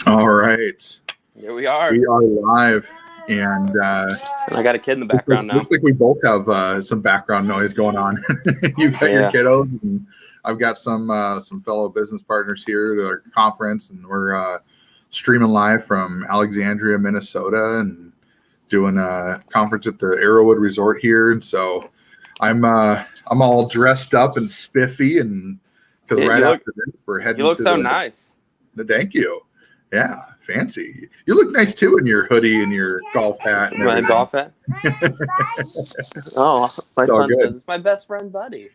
All right. Here we are. We are live, and I got a kid in the background now. Looks like we both have some background noise going on. You got your kiddos, and I've got some fellow business partners here at our conference, and we're streaming live from Alexandria, Minnesota, and doing a conference at the Arrowwood Resort here. And so I'm all dressed up and spiffy, and because after this we're heading. You look so nice. Thank you. Yeah, fancy. You look nice too in your hoodie and your golf hat. And my golf hat? Oh, my son says it's my best friend, buddy.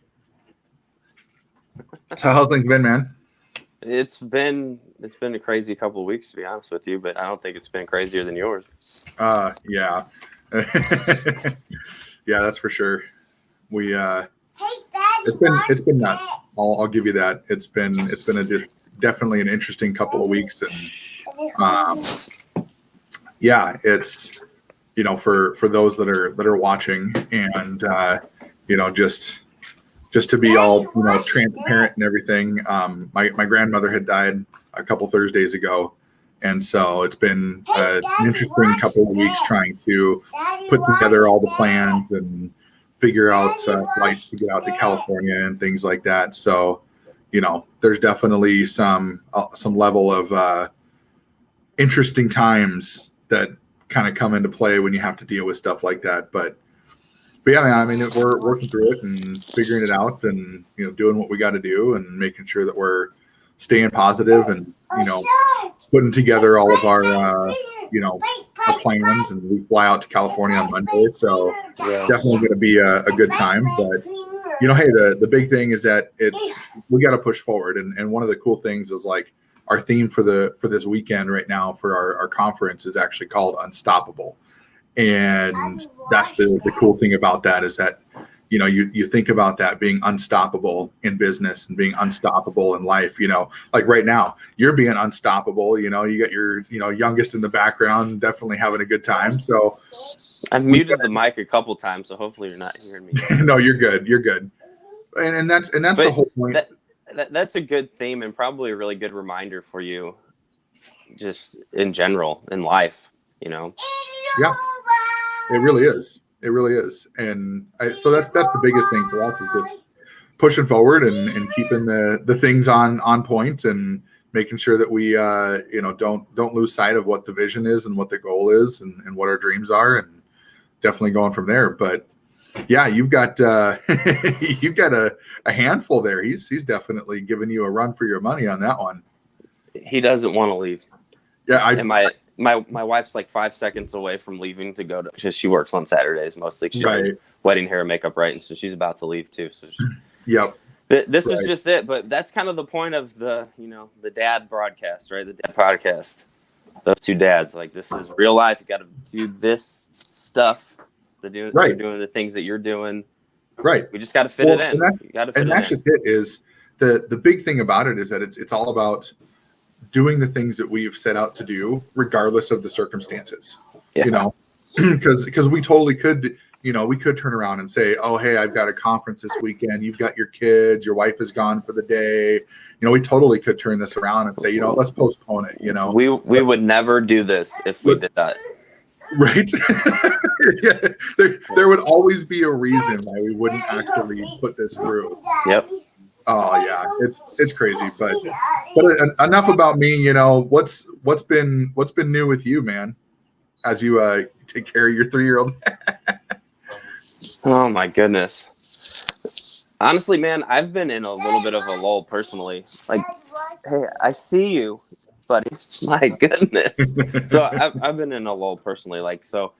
So how's things been, man? It's been a crazy couple of weeks, to be honest with you, but I don't think it's been crazier than yours. Yeah. Yeah, that's for sure. We it's been nuts. I'll give you that. It's been definitely an interesting couple of weeks, and yeah, it's for those that are watching, and just to be all transparent and everything. My grandmother had died a couple Thursdays ago, and so it's been an interesting couple of weeks trying to put together all the plans and figure out flights to get out to California and things like that. So there's definitely some level of interesting times that kind of come into play when you have to deal with stuff like that. But yeah, I mean, we're working through it and figuring it out, and doing what we got to do, and making sure that we're staying positive, and putting together all of our our plans. And we fly out to California on Monday, so definitely going to be a good time. But hey, the big thing is that we got to push forward, and one of the cool things is like our theme for this weekend right now for our conference is actually called Unstoppable. And that's the cool thing about that, is that you think about that being unstoppable in business and being unstoppable in life. Like right now you're being unstoppable. You got your youngest in the background, definitely having a good time. So I've muted the mic a couple times, so hopefully you're not hearing me. No, you're good. And that's the whole point. That's a good theme, and probably a really good reminder for you just in general in life. Yeah, it really is. And so that's the biggest thing for us, is just pushing forward and keeping the things on point, and making sure that we don't lose sight of what the vision is and what the goal is, and what our dreams are, and definitely going from there. But yeah, you've got you've got a handful there. He's definitely giving you a run for your money on that one. He doesn't want to leave. Yeah, and my wife's like 5 seconds away from leaving to go to, because she works on Saturdays mostly. She's doing wedding, hair, and makeup, right? And so she's about to leave too. So yep. This is just it. But that's kind of the point of the dad broadcast, right? The dad podcast. Those two dads, like, this is real life. You got to do this stuff. You're doing the things that you're doing. Right. We just got to fit it in. That's just it. Is the big thing about it is that it's all about doing the things that we've set out to do, regardless of the circumstances. Yeah. Because we totally could, we could turn around and say, oh, hey, I've got a conference this weekend. You've got your kids. Your wife is gone for the day. We totally could turn this around and say, let's postpone it. We would never do this if we did that. Right. Yeah. There would always be a reason why we wouldn't actually put this through. Yep. Oh yeah, it's crazy, but enough about me. What's been new with you, man, as you take care of your 3-year-old. Oh my goodness. Honestly, man, I've been in a little bit of a lull personally. Like, hey, I see you, buddy. My goodness. So I've been in a lull personally. Like, so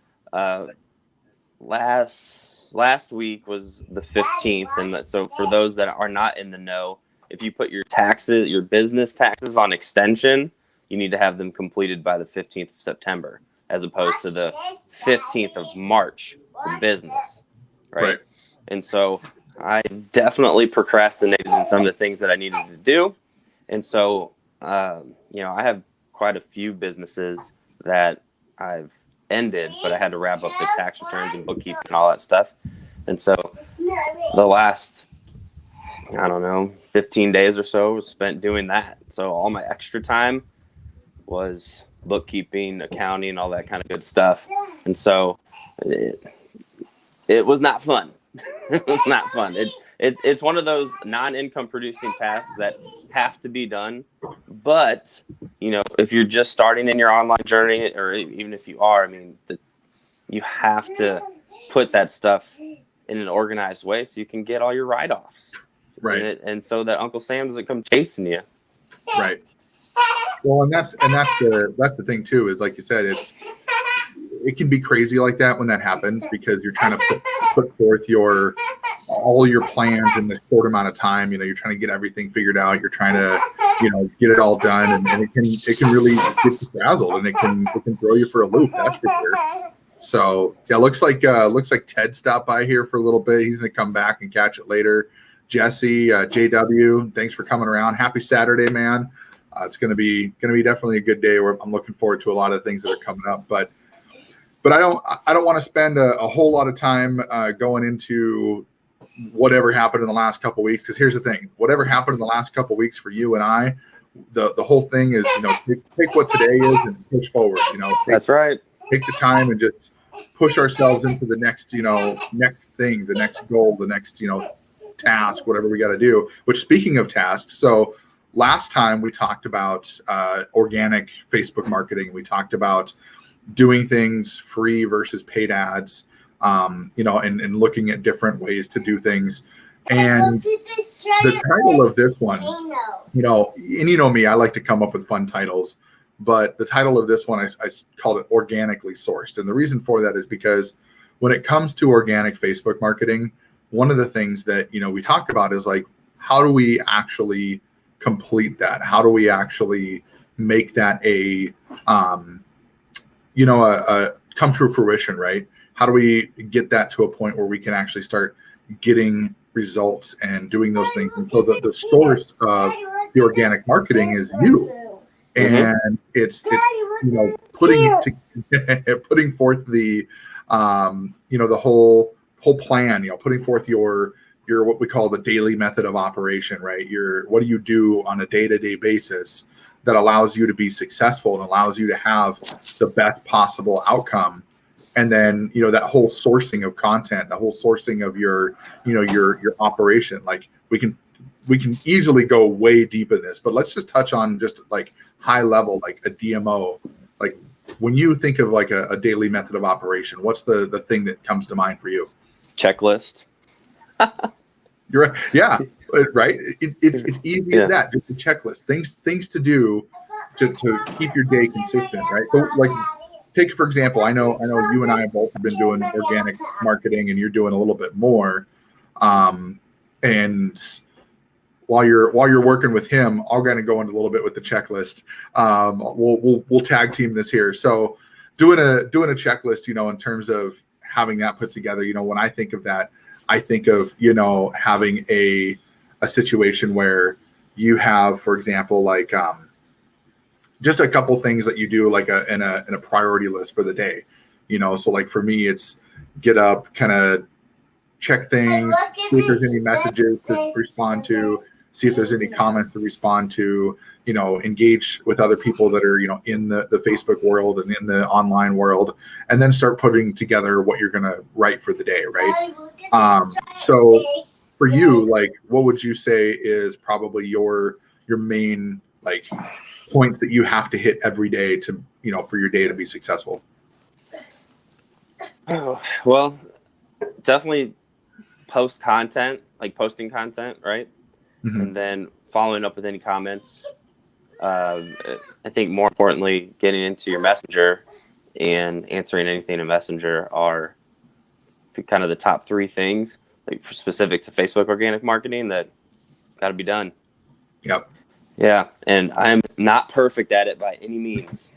last week was the 15th, and so for those that are not in the know, if you put your business taxes on extension, you need to have them completed by the 15th of September, as opposed to the 15th of March for business, right? And so I definitely procrastinated in some of the things that I needed to do, and so I have quite a few businesses that I've ended, but I had to wrap up the tax returns and bookkeeping and all that stuff. And so the last, 15 days or so was spent doing that. So all my extra time was bookkeeping, accounting, all that kind of good stuff. And so it was not fun. It was not fun. It's one of those non-income producing tasks that have to be done. But, if you're just starting in your online journey, or even if you are, you have to put that stuff in an organized way so you can get all your write-offs. Right. And so that Uncle Sam doesn't come chasing you. Right. Well, and that's the thing too, is like you said, it can be crazy like that when that happens, because you're trying to put forth all your plans in this short amount of time. You're trying to get everything figured out. You're trying to, get it all done, and it can really get you frazzled, and it can throw you for a loop. That's for sure. So yeah, looks like Ted stopped by here for a little bit. He's gonna come back and catch it later. Jesse, JW, thanks for coming around. Happy Saturday, man. It's gonna be definitely a good day. I'm looking forward to a lot of things that are coming up, but I don't want to spend a whole lot of time going into whatever happened in the last couple of weeks, because here's the thing: whatever happened in the last couple of weeks for you and I, the whole thing is, take what today is and push forward. That's right. Take the time and just push ourselves into the next thing, the next goal, the next task, whatever we got to do. Which, speaking of tasks, so last time we talked about organic Facebook marketing. We talked about doing things free versus paid ads, and looking at different ways to do things. And the title of this one, and me, I like to come up with fun titles, but the title of this one, I called it Organically Sourced. And the reason for that is because when it comes to organic Facebook marketing, one of the things that, we talk about is like, how do we actually complete that? How do we actually make that a come to fruition, right? How do we get that to a point where we can actually start getting results and doing those things? And so the source of the organic marketing is you. And it's putting forth the the whole plan, putting forth your what we call the daily method of operation, right? What do you do on a day-to-day basis that allows you to be successful and allows you to have the best possible outcome. And then, that whole sourcing of content, the whole sourcing of your operation. Like we can easily go way deep in this, but let's just touch on just like high level, like a DMO. Like when you think of like a daily method of operation, what's the thing that comes to mind for you? Checklist. You're right. Yeah. Right. It's easy as that. Just a checklist, things to do to keep your day consistent. Right. So like, take for example, I know you and I have both been doing organic marketing, and you're doing a little bit more. And while you're working with him, I'm going to go into a little bit with the checklist. We'll tag team this here. So doing a checklist, in terms of having that put together, when I think of that, I think of, having a situation where you have, for example, like just a couple things that you do like in a priority list for the day, so like for me, it's get up, kind of check things, see if there's any messages to respond to, see if there's any comments to respond to, engage with other people that are, in the Facebook world and in the online world, and then start putting together what you're going to write for the day. Right. So for you, like, what would you say is probably your main like points that you have to hit every day to, for your day to be successful? Oh, well, definitely posting content, right? Mm-hmm. And then following up with any comments. I think more importantly, getting into your messenger and answering anything in messenger are kind of the top three things, like specific to Facebook organic marketing, that got to be done. Yep. Yeah. And I'm not perfect at it by any means.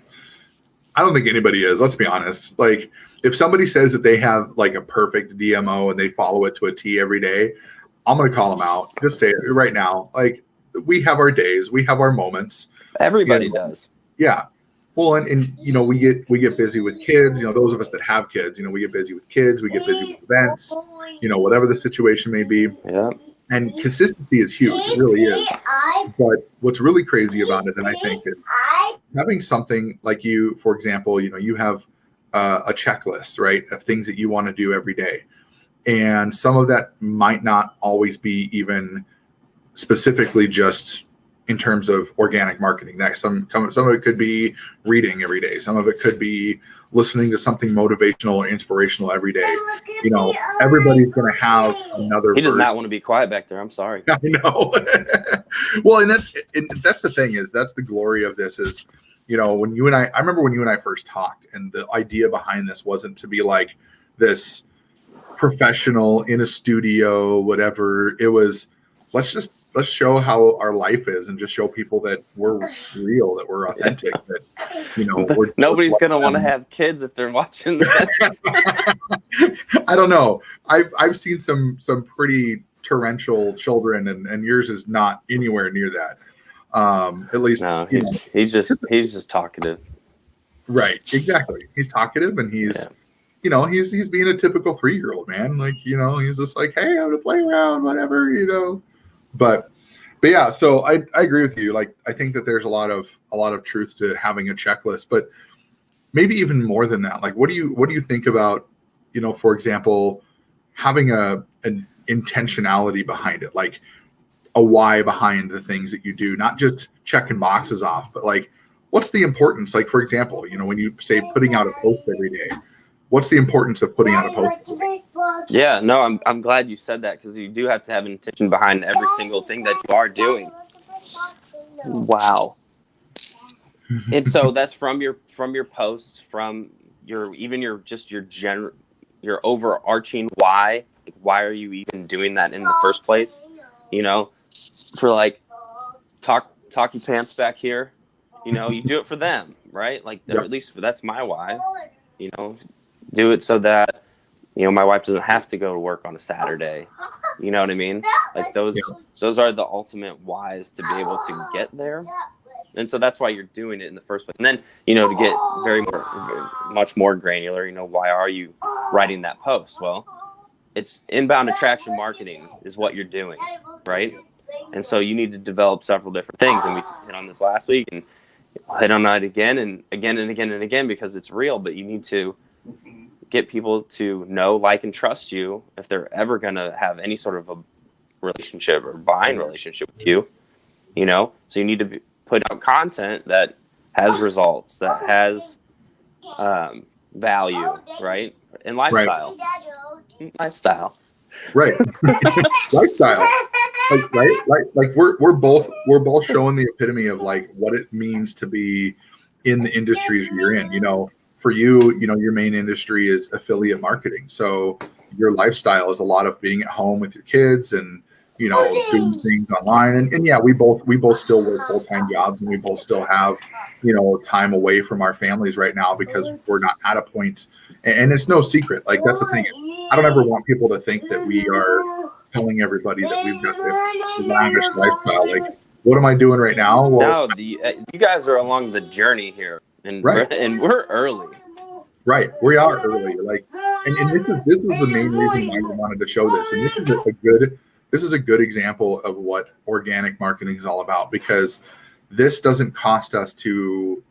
I don't think anybody is. Let's be honest. Like, if somebody says that they have like a perfect DMO and they follow it to a T every day, I'm going to call them out. Just say it right now. Like, we have our days, we have our moments. Everybody does. Yeah. Well, and we get busy with kids. Those of us that have kids, we get busy with kids. We get busy with events. Whatever the situation may be. Yeah. And consistency is huge. It really is. But what's really crazy about it, and I think, is having something like you, for example, you have a checklist, right, of things that you want to do every day. And some of that might not always be even specifically just in terms of organic marketing. That some of it could be reading every day. Some of it could be listening to something motivational or inspirational every day. Everybody's going to have another. He does not want to be quiet back there. I'm sorry. I know. Well, and that's the thing, is that's the glory of this is, when you and I remember when you and I first talked, and the idea behind this wasn't to be like this professional in a studio, whatever. It was, let's show how our life is and just show people that we're real, that we're authentic, that, nobody's going to want to have kids if they're watching this. I don't know. I've seen some pretty torrential children, and yours is not anywhere near that. At least no, he's just talkative. Right. Exactly. He's talkative, and he's, he's being a typical 3-year-old, man. Like, he's just like, hey, I'm gonna play around, whatever, But yeah, so I agree with you. Like, I think that there's a lot of truth to having a checklist, but maybe even more than that. Like, what do you think about, for example, having an intentionality behind it, like a why behind the things that you do, not just checking boxes off, but like, what's the importance? Like, for example, when you say putting out a post every day, what's the importance of putting out a post? Yeah, no, I'm glad you said that, because you do have to have an intention behind every single thing that you are doing. Wow. And so that's from your posts, from your overarching why. Like, why are you even doing that in the first place? For like talky pants back here, you do it for them, right? Like, Yep. At least that's my why. Do it so that my wife doesn't have to go to work on a Saturday. You know what I mean? Like, those are the ultimate whys to be able to get there. And so that's why you're doing it in the first place. And then, to get very much more granular, why are you writing that post? Well, it's inbound attraction marketing is what you're doing, right? And so you need to develop several different things. And we hit on this last week, and hit on that again and again and again and again, because it's real. But you need to get people to know, like, and trust you if they're ever going to have any sort of a relationship or buying relationship with you, So you need to put out content that has results, that has value, right? And lifestyle. Right. Lifestyle. Right. Lifestyle. Like we're both showing the epitome of like what it means to be in the industries you're in. For you, your main industry is affiliate marketing. So your lifestyle is a lot of being at home with your kids and, doing things online. And yeah, we both still work full-time jobs, and we both still have, time away from our families right now because we're not at a point. And it's no secret. Like, that's the thing. I don't ever want people to think that we are telling everybody that we've got this lavish lifestyle. Like, what am I doing right now? Well, no, you guys are along the journey here. And right. we're early. Right, we are early. Like, and this is the main reason why we wanted to show this. And this is a good example of what organic marketing is all about, because this doesn't cost us to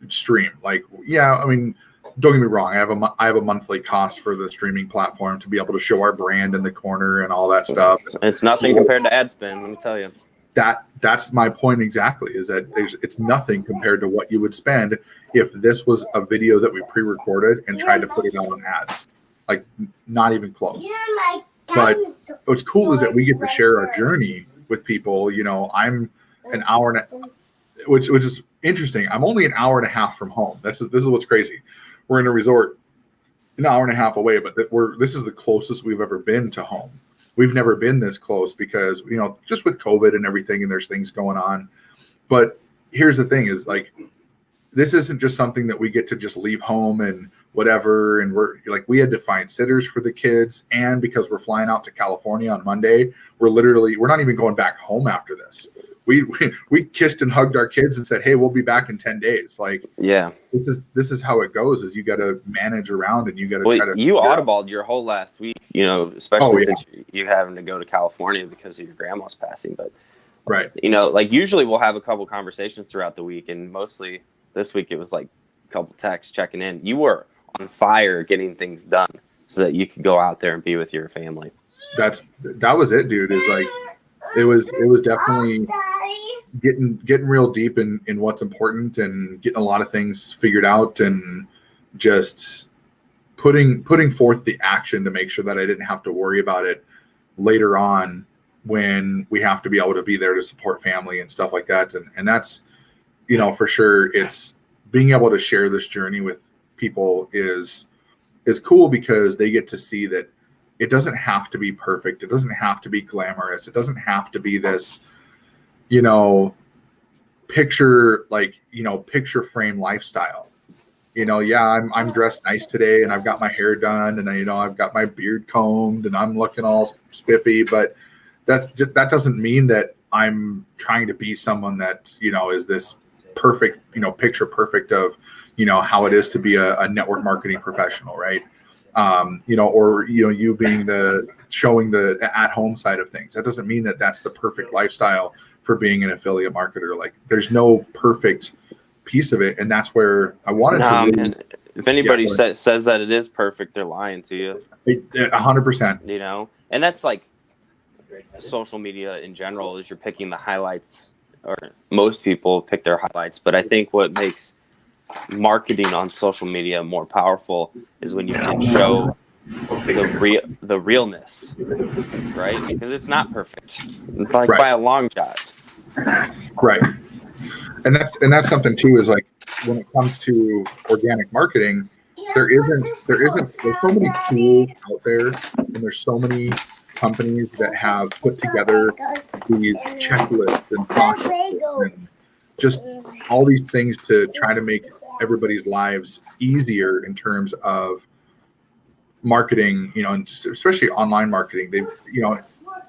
stream. Like, yeah, I mean, don't get me wrong. I have a monthly cost for the streaming platform to be able to show our brand in the corner and all that stuff. It's nothing compared to ad spend, let me tell you. That's my point exactly, is that it's nothing compared to what you would spend if this was a video that we pre-recorded and tried to put it out on ads. Like, not even close. But what's cool is that we get to share our journey with people. I'm an hour and which is interesting. I'm only an hour and a half from home. This is what's crazy. We're in a resort an hour and a half away, but this is the closest we've ever been to home. We've never been this close because, just with COVID and everything, and there's things going on. But here's the thing is, like, this isn't just something that we get to just leave home and whatever. And we had to find sitters for the kids. And because we're flying out to California on Monday, we're not even going back home after this. We kissed and hugged our kids and said, hey, we'll be back in 10 days. Like, yeah, this is how it goes, is you got to manage around, and you got to try to. You audibled your whole last week, especially since you having to go to California because of your grandma's passing. But Right. You know, like usually we'll have a couple conversations throughout the week, and mostly this week it was like a couple texts checking in. You were on fire getting things done so that you could go out there and be with your family. That was it, dude. Is like it was definitely getting real deep in what's important and getting a lot of things figured out and just putting forth the action to make sure that I didn't have to worry about it later on when we have to be able to be there to support family and stuff like that. And that's, you know, for sure, it's being able to share this journey with people is cool because they get to see that it doesn't have to be perfect. It doesn't have to be glamorous. It doesn't have to be this, you know, picture frame lifestyle. You know, yeah, I'm dressed nice today and I've got my hair done and I've got my beard combed and I'm looking all spiffy, but that doesn't mean that I'm trying to be someone that, you know, is this perfect, you know, picture perfect of, you know, how it is to be a network marketing professional, right? You know, or, you know, you being showing the at-home side of things. That doesn't mean that that's the perfect lifestyle for being an affiliate marketer. Like there's no perfect piece of it. And that's where I wanted to really, man. If anybody says that it is perfect, they're lying to you. 100%. You know, and that's like social media in general is you're picking the highlights, or most people pick their highlights. But I think what makes marketing on social media more powerful is when you can show the realness, right? Because it's not perfect. It's like by a long shot. Right. And that's something too, is like when it comes to organic marketing, there's so many tools out there and there's so many companies that have put together these checklists and processes and just all these things to try to make everybody's lives easier in terms of marketing, you know, and especially online marketing. They, you know,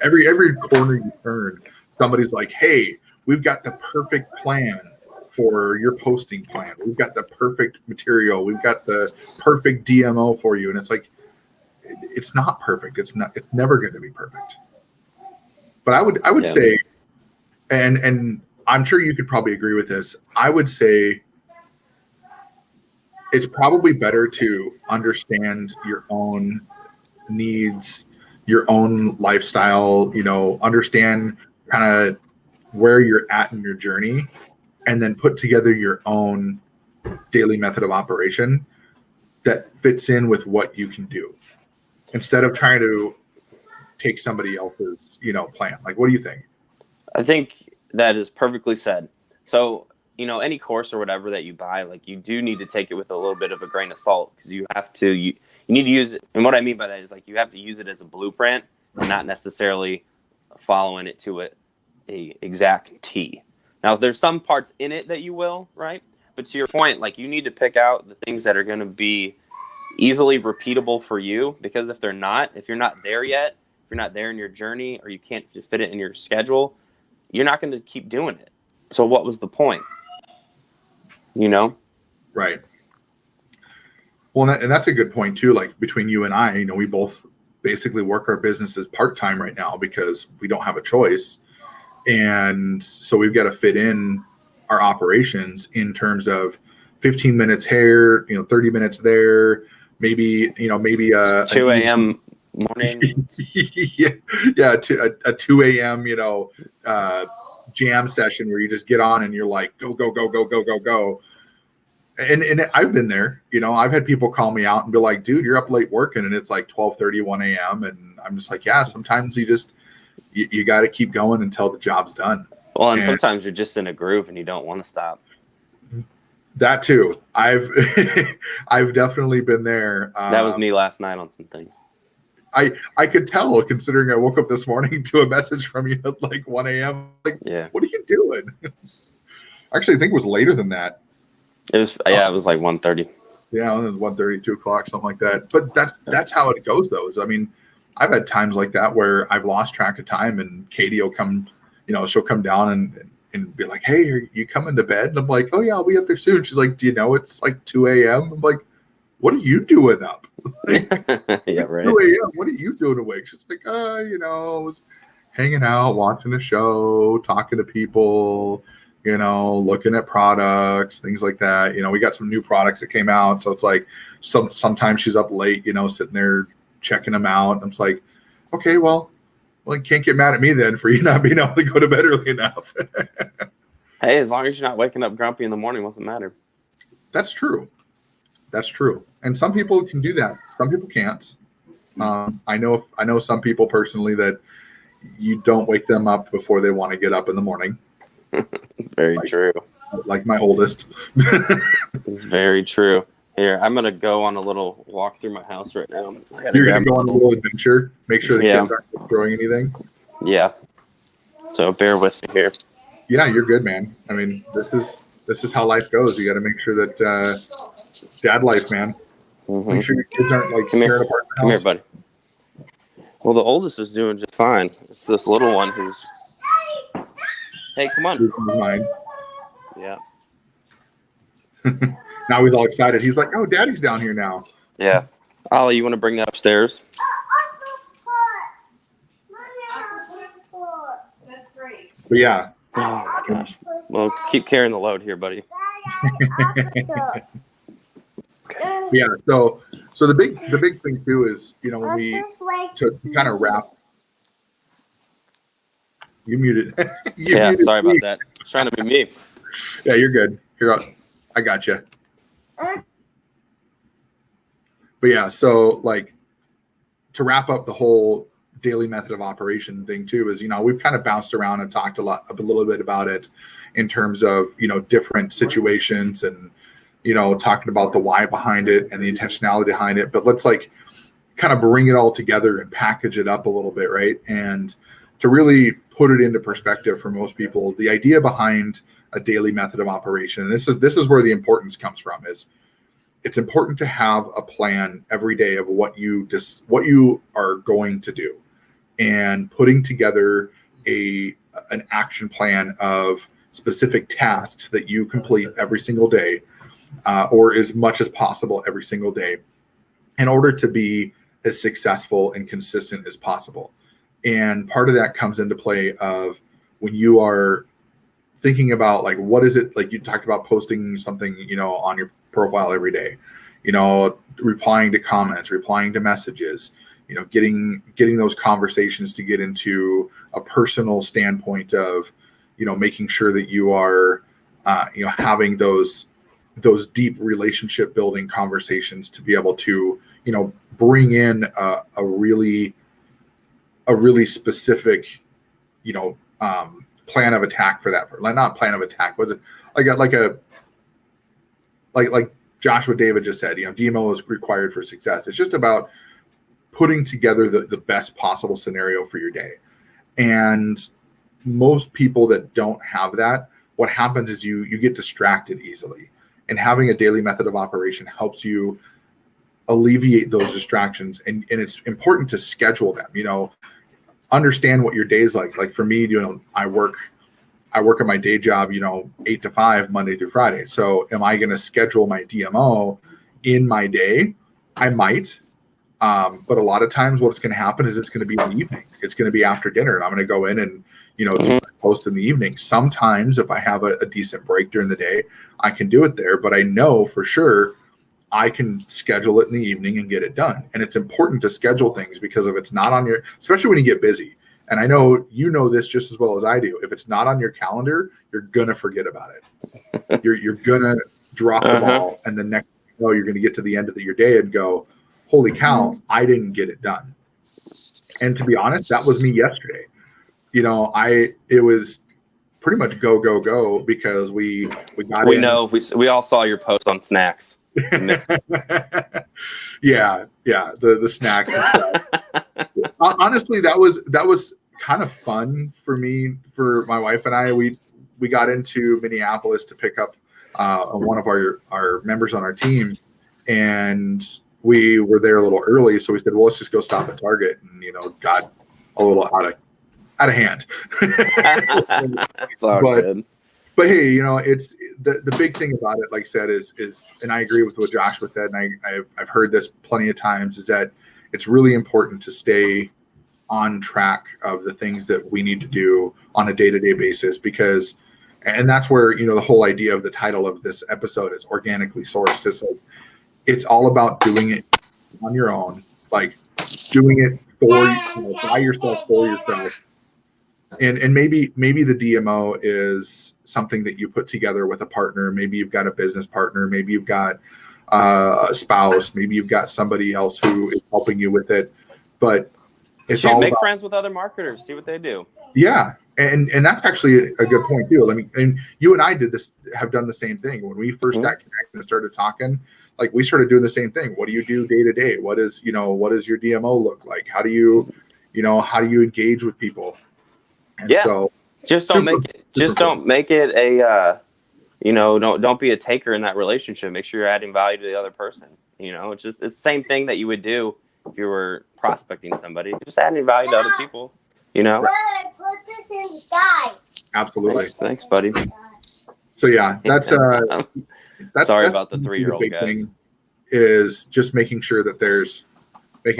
every corner you turn, somebody's like, hey, we've got the perfect plan for your posting plan. We've got the perfect material. We've got the perfect DMO for you. And it's like, it's not perfect. It's never going to be perfect. But I would say, and I'm sure you could probably agree with this. I would say it's probably better to understand your own needs, your own lifestyle, you know, understand kind of where you're at in your journey, and then put together your own daily method of operation that fits in with what you can do instead of trying to take somebody else's, you know, plan. Like, what do you think? I think that is perfectly said. So, you know, any course or whatever that you buy, like you do need to take it with a little bit of a grain of salt, because you need to use it. And what I mean by that is like you have to use it as a blueprint and not necessarily following it to a exact T. Now, there's some parts in it that you will, right? But to your point, like you need to pick out the things that are going to be easily repeatable for you, because if you're not there yet, if you're not there in your journey, or you can't fit it in your schedule, you're not going to keep doing it. So what was the point? You know? Right. Well, and that's a good point too. Like between you and I, you know, we both basically work our businesses part-time right now because we don't have a choice. And so we've got to fit in our operations in terms of 15 minutes here, you know, 30 minutes there, maybe 2 a.m. morning. yeah, a 2 a.m., you know, jam session where you just get on and you're like, go, go, go, go, go, go, go. And I've been there, you know, I've had people call me out and be like, dude, you're up late working and it's like 12:30, 1 a.m. And I'm just like, yeah, sometimes you got to keep going until the job's done. Well, and sometimes you're just in a groove and you don't want to stop. That too. I've definitely been there. That was me last night on some things. I could tell, considering I woke up this morning to a message from you at like 1 a.m. Like, yeah, what are you doing? Actually, I think it was later than that. It was it was like 1:30. Yeah, it was 1:30, 2 o'clock, something like that. But that's how it goes, though. I mean, I've had times like that where I've lost track of time, and Katie will come, you know, she'll come down and be like, hey, are you coming to bed? And I'm like, oh yeah, I'll be up there soon. She's like, do you know it's like 2 a.m.? I'm like, what are you doing up? Yeah, right. 2 a.m. What are you doing awake? She's like, you know, I was hanging out, watching a show, talking to people, looking at products, things like that. We got some new products that came out. So it's like sometimes she's up late, sitting there checking them out. And it's like, okay, well, you can't get mad at me then for you not being able to go to bed early enough. Hey, as long as you're not waking up grumpy in the morning, what's it matter? That's true. And some people can do that. Some people can't. I know some people personally that you don't wake them up before they want to get up in the morning. It's very true. Like my oldest. It's very true. Here, I'm going to go on a little walk through my house right now. You're going to go on a little adventure, make sure the kids aren't throwing anything. Yeah. So bear with me here. Yeah, you're good, man. I mean, this is how life goes. You got to make sure that dad life, man. Mm-hmm. Make sure your kids aren't like tearing apart the house. Come here, buddy. Well, the oldest is doing just fine. It's this little one who's... Hey, come on. Mine. Yeah. Now he's all excited. He's like, oh, daddy's down here now. Yeah. Ollie, you want to bring that upstairs? That's great. But yeah. Oh, my gosh. Well, keep carrying the load here, buddy. Yeah. So the big thing too is, when we to kind of wrap. You muted. Muted sorry about that. I was trying to be me. Yeah, you're good. Here, I got you. But yeah, so like to wrap up the whole daily method of operation thing too is, we've kind of bounced around and talked a little bit about it in terms of, different situations and, talking about the why behind it and the intentionality behind it. But let's like kind of bring it all together and package it up a little bit, right? And to really put it into perspective for most people, the idea behind a daily method of operation, and this is where the importance comes from, is it's important to have a plan every day of what you are going to do, and putting together an action plan of specific tasks that you complete every single day, or as much as possible every single day, in order to be as successful and consistent as possible. And part of that comes into play of when you are thinking about like, what is it, like you talked about posting something, on your profile every day, replying to comments, replying to messages, getting those conversations to get into a personal standpoint of, making sure that you are, having those deep relationship building conversations to be able to, bring in a really specific, plan of attack for that. Not plan of attack, but like Joshua David just said, DMO is required for success. It's just about putting together the best possible scenario for your day. And most people that don't have that, what happens is you get distracted easily. And having a daily method of operation helps you alleviate those distractions. And it's important to schedule them, understand what your day's like. Like for me, I work at my day job, 8 to 5, Monday through Friday. So am I going to schedule my DMO in my day? I might. But a lot of times what's going to happen is it's going to be in the evening. It's going to be after dinner, and I'm going to go in and, do my post in the evening. Sometimes if I have a decent break during the day, I can do it there, but I know for sure I can schedule it in the evening and get it done. And it's important to schedule things, because if it's not on your, especially when you get busy, and I know this just as well as I do, if it's not on your calendar, you're going to forget about it. You're going to drop the ball, and the next thing you know, you're going to get to the end of your day and go, holy cow, I didn't get it done. And to be honest, that was me yesterday. It was pretty much go, because we got in. We all saw your post on snacks. yeah, the snacks and stuff. Honestly, that was kind of fun for me, for my wife and I. We got into Minneapolis to pick up one of our members on our team, and we were there a little early, so we said, well, let's just go stop at Target, and got a little out of hand. It's all good. But hey, it's the big thing about it, like I said, is, and I agree with what Joshua said, and I've heard this plenty of times, is that it's really important to stay on track of the things that we need to do on a day-to-day basis, because, and that's where, you know, the whole idea of the title of this episode is organically sourced. It's like, it's all about doing it on your own, like doing it for, you know, by yourself, for yourself. And maybe the DMO is something that you put together with a partner. Maybe you've got a business partner, maybe you've got a spouse, maybe you've got somebody else who is helping you with it, but it's all make about, friends with other marketers, see what they do. yeah. And that's actually a good point too. I mean, and you and I have done the same thing when we first got connected and started talking. Like, we started doing the same thing. What do you do day to day? What does your DMO look like? How do you engage with people? And so don't make it a don't be a taker in that relationship. Make sure you're adding value to the other person. You know, it's the same thing that you would do if you were prospecting somebody. Just adding value to other people. You know. Put this inside. Absolutely. Thanks, buddy. So yeah, that's sorry about the 3-year-old guys. Thing is just making sure that there's a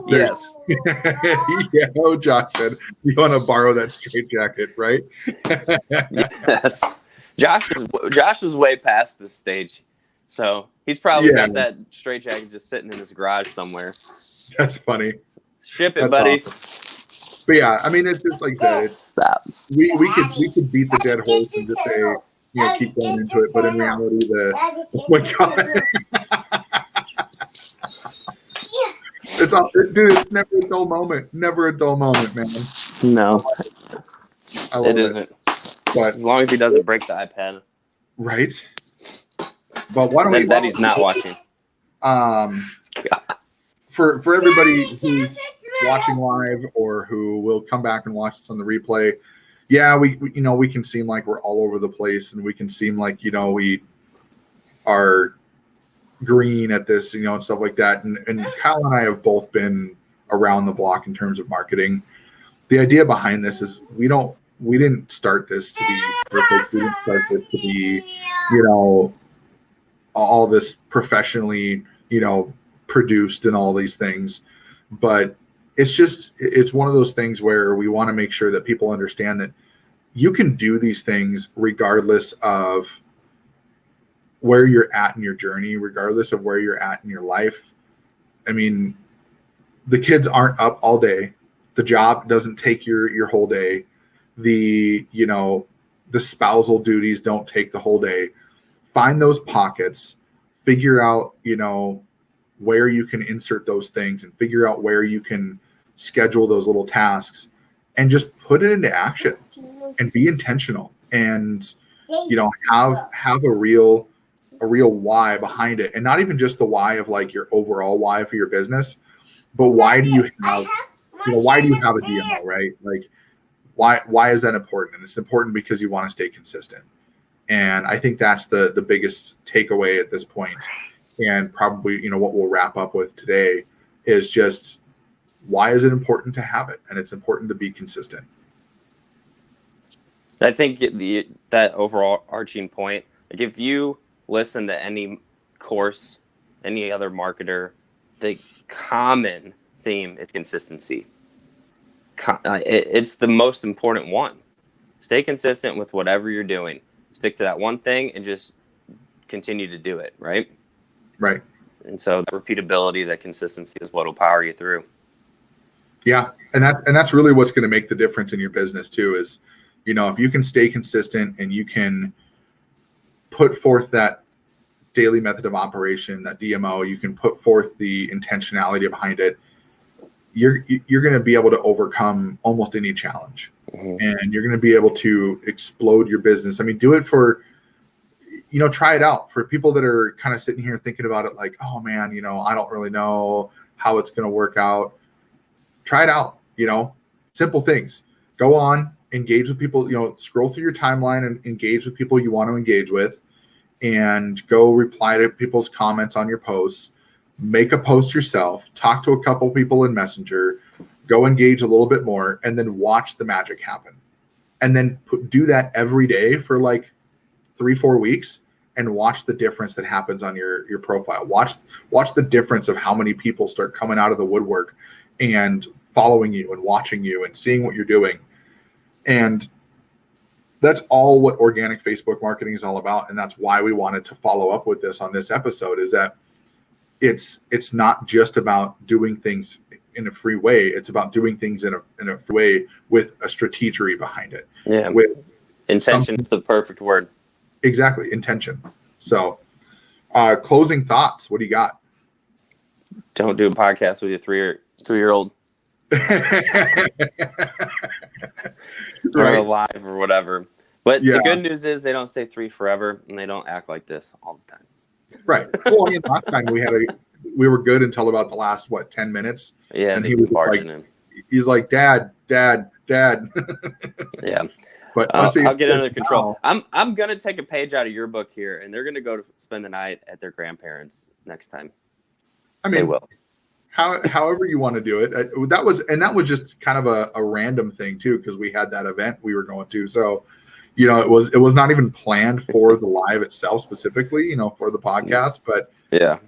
Yes. yeah. Oh, Josh said you want to borrow that straight jacket, right? Yes. Josh is way past this stage, so he's probably got that straight jacket just sitting in his garage somewhere. That's funny. Ship it, buddy. Awesome. But yeah, I mean, it's just like that. We could beat the dead horse and just say, you know, keep going into it, but in reality, oh my God. It's never a dull moment. Never a dull moment, man. No, it isn't. But as long as he doesn't break the iPad, right? But why don't we? That he's not watching. For everybody who's watching live or who will come back and watch this on the replay, yeah, we can seem like we're all over the place, and we can seem like, you know, we are green at this, you know, and stuff like that. And Kyle and I have both been around the block in terms of marketing. The idea behind this is we didn't start this to be perfect. We didn't start this to be, you know, all this professionally, you know, produced and all these things. But it's one of those things where we want to make sure that people understand that you can do these things regardless of where you're at in your journey, regardless of where you're at in your life. I mean, the kids aren't up all day. The job doesn't take your whole day. The spousal duties don't take the whole day. Find those pockets, figure out, you know, where you can insert those things, and figure out where you can schedule those little tasks, and just put it into action and be intentional, and, you know, have a real why behind it. And not even just the why of like your overall why for your business, but why do you have a DMO, right? Like, why is that important? And it's important because you want to stay consistent. And I think that's the biggest takeaway at this point. And probably, you know, what we'll wrap up with today is just, why is it important to have it? And it's important to be consistent. I think that overall arching point, like if you listen to any course, any other marketer, the common theme is consistency. It's the most important one. Stay consistent with whatever you're doing. Stick to that one thing and just continue to do it, right? Right. And so the repeatability, that consistency is what will power you through. Yeah. And that's really what's going to make the difference in your business too, is, you know, if you can stay consistent and you can put forth that daily method of operation, that DMO, you can put forth the intentionality behind it, you're going to be able to overcome almost any challenge. Mm-hmm. And you're going to be able to explode your business. I mean, do it for, you know, try it out. For people that are kind of sitting here thinking about it like, oh man, you know, I don't really know how it's going to work out. Try it out, you know, simple things. Go on, engage with people, you know, scroll through your timeline and engage with people you want to engage with, and go reply to people's comments on your posts. Make a post yourself, talk to a couple people in Messenger, go engage a little bit more, and then watch the magic happen. And then do that every day for like 3-4 weeks, and watch the difference that happens on your profile. Watch the difference of how many people start coming out of the woodwork and following you and watching you and seeing what you're doing. And that's all what organic Facebook marketing is all about. And that's why we wanted to follow up with this on this episode, is that it's not just about doing things in a free way. It's about doing things in a free way with a strategy behind it. Yeah. With intention is the perfect word. Exactly. Intention. So closing thoughts. What do you got? Don't do a podcast with your three-year-old. Or live or whatever. But the good news is they don't stay 3 forever, and they don't act like this all the time. Right. Well, I mean, last time we were good until about the last 10 minutes. Yeah, and he was barging like, in. He's like, Dad. Yeah. But I'll get under control. I'm gonna take a page out of your book here, and they're gonna go to spend the night at their grandparents next time. I mean, they will. However you want to do it. That was just kind of a random thing too, because we had that event we were going to. So, it was not even planned for the live itself specifically, for the podcast. But yeah,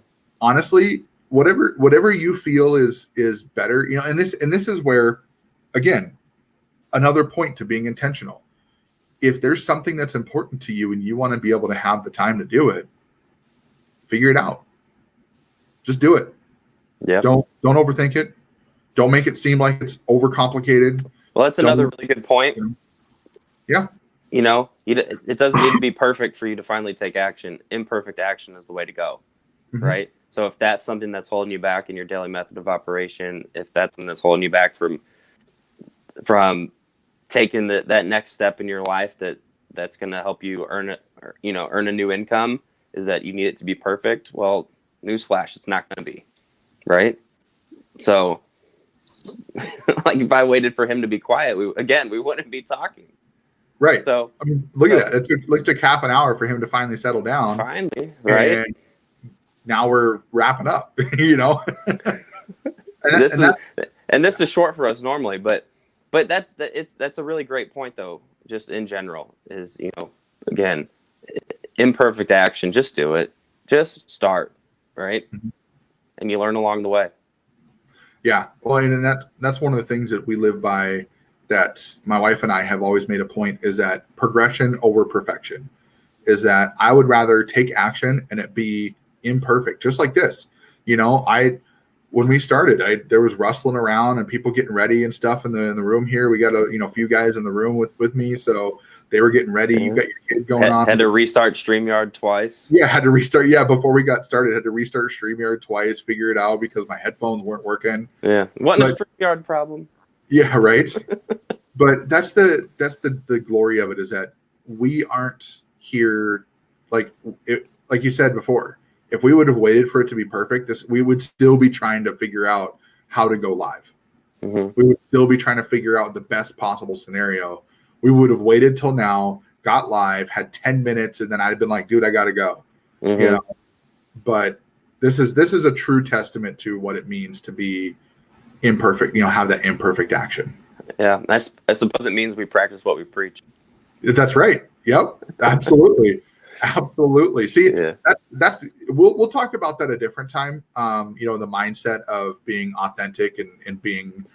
honestly, whatever you feel is better, and this is where, again, another point to being intentional. If there's something that's important to you and you want to be able to have the time to do it, figure it out. Just do it. Yeah. Don't overthink it. Don't make it seem like it's overcomplicated. Well, that's another really good point. Yeah. It doesn't need to be perfect for you to finally take action. Imperfect action is the way to go, right? So if that's something that's holding you back in your daily method of operation, if that's something that's holding you back from taking that next step in your life that's going to help you earn a new income, is that you need it to be perfect. Well, newsflash, it's not going to be, right? So like if I waited for him to be quiet, we wouldn't be talking. Right. So I mean, look at that. It took half an hour for him to finally settle down. Finally, right? And now we're wrapping up, And this is short for us normally, but that's a really great point though. Just in general, is again, imperfect action. Just do it. Just start, right? And you learn along the way. Yeah. Well, and that's one of the things that we live by, that my wife and I have always made a point, is that progression over perfection. Is that I would rather take action and it be imperfect, just like this. When we started, there was rustling around and people getting ready and stuff in the room here. We got a few guys in the room with me, so they were getting ready. You got your kid going on. Had to restart StreamYard twice. Yeah, had to restart. Yeah, before we got started, had to restart StreamYard twice, figure it out because my headphones weren't working. Yeah, wasn't a StreamYard problem. Yeah, right. But that's the glory of it, is that we aren't here like you said before. If we would have waited for it to be perfect, we would still be trying to figure out how to go live. We would still be trying to figure out the best possible scenario. We would have waited till now, got live, had 10 minutes, and then I'd have been like, dude, I got to go. But this is a true testament to what it means to be imperfect, have that imperfect action. Yeah, I suppose it means we practice what we preach. That's right. Yep, absolutely. Absolutely. See, that's we'll talk about that a different time. The mindset of being authentic and being,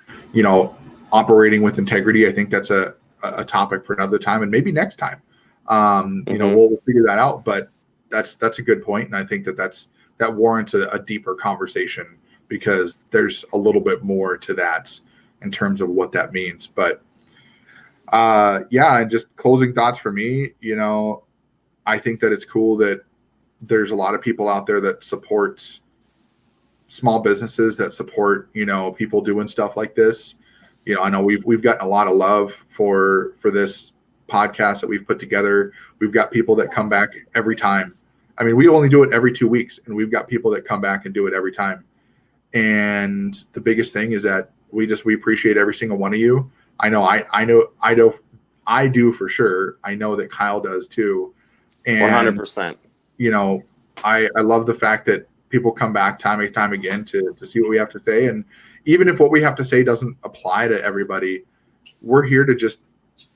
operating with integrity. I think that's a topic for another time, and maybe next time. We'll figure that out. But that's a good point, and I think that warrants a deeper conversation, because there's a little bit more to that in terms of what that means. But and just closing thoughts for me, I think that it's cool that there's a lot of people out there that support small businesses, that support, people doing stuff like this. I know we've gotten a lot of love for this podcast that we've put together. We've got people that come back every time. I mean, we only do it every 2 weeks, and we've got people that come back and do it every time. And the biggest thing is that we appreciate every single one of you. I know I do for sure. I know that Kyle does too. And 100%. I love the fact that people come back time and time again to see what we have to say. And even if what we have to say doesn't apply to everybody, we're here to just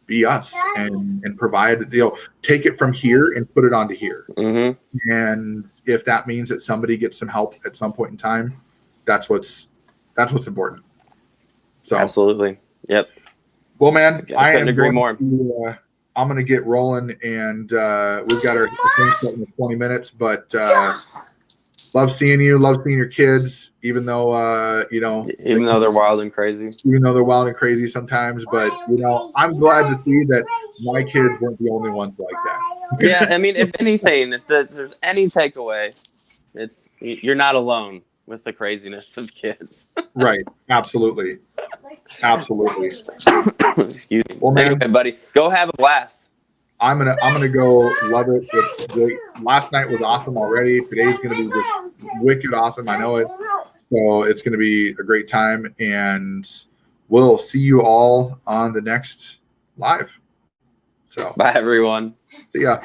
be us and provide, take it from here and put it onto here. Mm-hmm. And if that means that somebody gets some help at some point in time, that's what's important. So Absolutely. Yep. Well, man, I couldn't agree more. I'm going to get rolling, and we've got our thing set in 20 minutes, but love seeing you, love seeing your kids, even though, even though they're wild and crazy. Even though they're wild and crazy sometimes, but, I'm glad to see that my kids weren't the only ones like that. Yeah, I mean, if anything, if there's any takeaway, it's you're not alone with the craziness of kids. Right. Absolutely. Absolutely. Excuse me. Well, man, anyway, buddy, go have a blast. I'm gonna go love it. It's great. Last night was awesome already. Today's gonna be just wicked awesome. I know it. So it's gonna be a great time, and we'll see you all on the next live. So Bye, everyone. see ya.